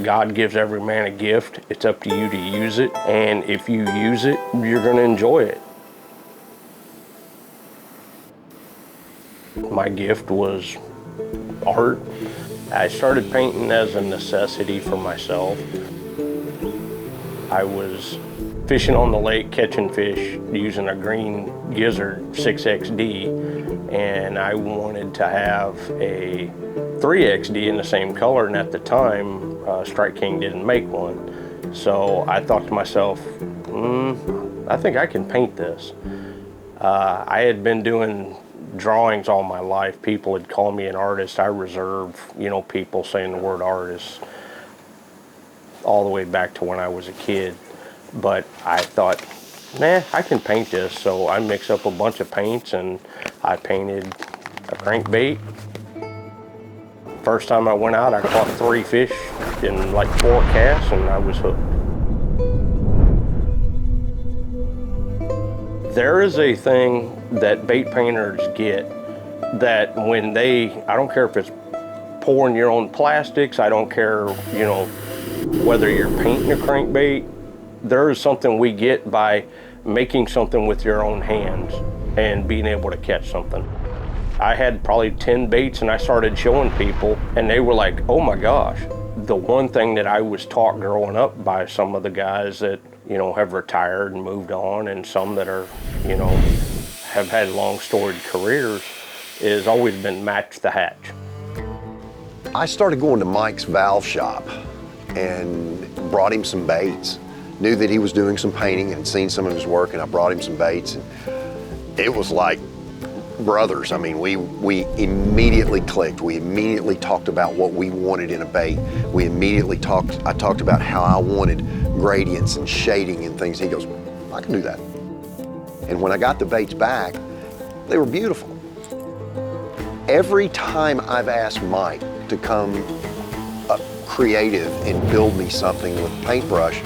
God gives every man a gift. It's up to you to use it. And if you use it, you're going to enjoy it. My gift was art. I started painting as a necessity for myself. I was fishing on the lake, catching fish using a green gizzard 6XD, and I wanted to have a 3XD in the same color, and at the time, Strike King didn't make one. So I thought to myself, I think I can paint this. I had been doing drawings all my life. People had called me an artist. I reserve, people saying the word artist all the way back to when I was a kid. But I thought, I can paint this. So I mixed up a bunch of paints and I painted a crankbait. First time I went out, I caught 3 fish in like 4 casts and I was hooked. There is a thing that bait painters get that when I don't care if it's pouring your own plastics, I don't care, whether you're painting a crankbait, there is something we get by making something with your own hands and being able to catch something. I had probably 10 baits and I started showing people and they were like, oh my gosh. The one thing that I was taught growing up by some of the guys that, have retired and moved on, and some that are, have had long storied careers, is always been match the hatch. I started going to Mike's valve shop and brought him some baits. Knew that he was doing some painting and seen some of his work, and I brought him some baits. And it was like brothers. I mean, we immediately clicked. We immediately talked about what we wanted in a bait. I talked about how I wanted gradients and shading and things. He goes, I can do that. And when I got the baits back, they were beautiful. Every time I've asked Mike to come creative and build me something with paintbrush,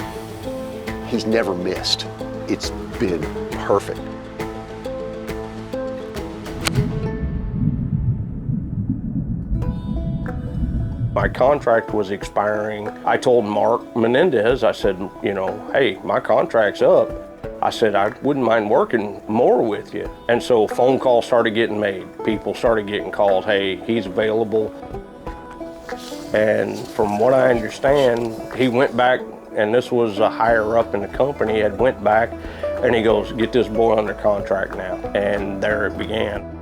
he's never missed. It's been perfect. My contract was expiring. I told Mark Menendez, I said, hey, my contract's up. I said, I wouldn't mind working more with you. And so phone calls started getting made. People started getting called, hey, he's available. And from what I understand, he went back, and this was a higher up in the company, had went back, and he goes, get this boy under contract now. And there it began.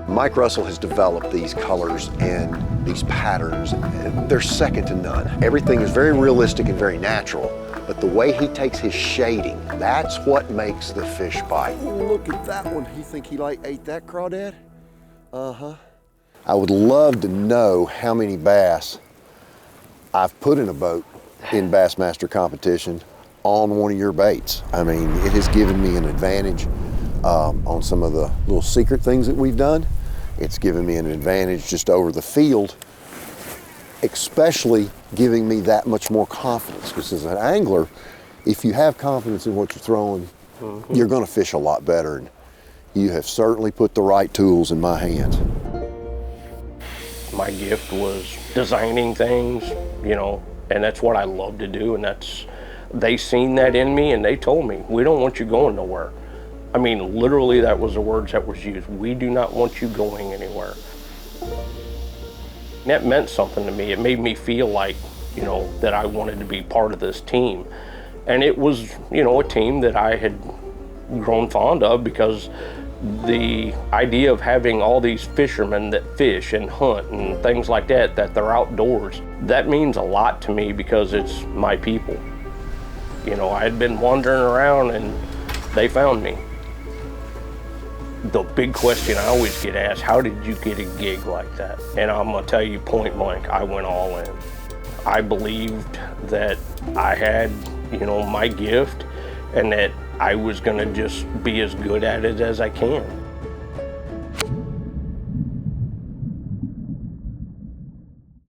Mike Russell has developed these colors and these patterns, and they're second to none. Everything is very realistic and very natural, but the way he takes his shading, that's what makes the fish bite. Look at that one. You think he ate that crawdad? Uh-huh. I would love to know how many bass I've put in a boat in Bassmaster competition on one of your baits. I mean, it has given me an advantage on some of the little secret things that we've done. It's given me an advantage just over the field, especially giving me that much more confidence. Because as an angler, if you have confidence in what you're throwing, you're gonna fish a lot better. And you have certainly put the right tools in my hands. My gift was designing things, and that's what I love to do. And they seen that in me and they told me, we don't want you going nowhere. I mean, literally that was the words that was used. We do not want you going anywhere. And that meant something to me. It made me feel like, that I wanted to be part of this team. And it was, a team that I had grown fond of, because the idea of having all these fishermen that fish and hunt and things like that they're outdoors, that means a lot to me, because it's my people. I had been wandering around and they found me. The big question I always get asked, how did you get a gig like that? And I'm gonna tell you point blank, I went all in. I believed that I had, my gift, and that I was gonna just be as good at it as I can.